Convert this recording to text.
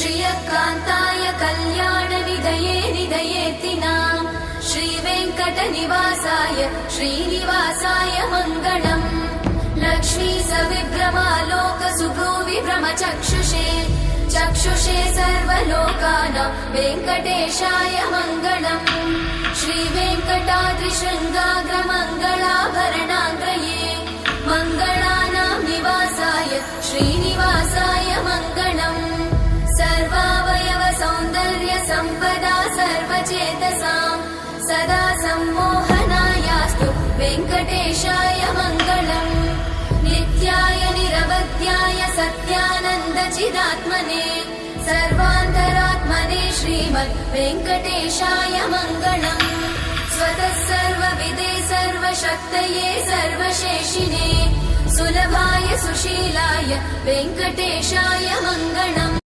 श्रियकान्ताय कल्याणनिधये निधयेतिनाम् श्रीवेङ्कटनिवासाय श्रीनिवासाय मङ्गलम्। लक्ष्मी सविभ्रमालोकसुभ्रूविभ्रमचक्षुषे चक्षुषे सर्वलोकानां वेङ्कटेशाय मङ्गलम्। श्रीवेङ्कटाद्रिशृङ्गाग्रमङ्गलाभरणाङ्गये मङ्गलानां निवासाय श्रीनिवासाय मङ्गलम्। सर्वावयव सौन्दर्य सम्पदा सर्वचेतसां सदा सम्मोहनायास्तु वेङ्कटेशाय मङ्गलम्। नित्याय निरवध्याय सत्यानन्दचिदात्मने सर्वान्तरात्मने श्रीमद् वेङ्कटेशाय मङ्गलम्। स्वतः सर्वविदे सर्वशक्तये सर्वशेषिने सुलभाय सुशीलाय वेङ्कटेशाय मङ्गलम्।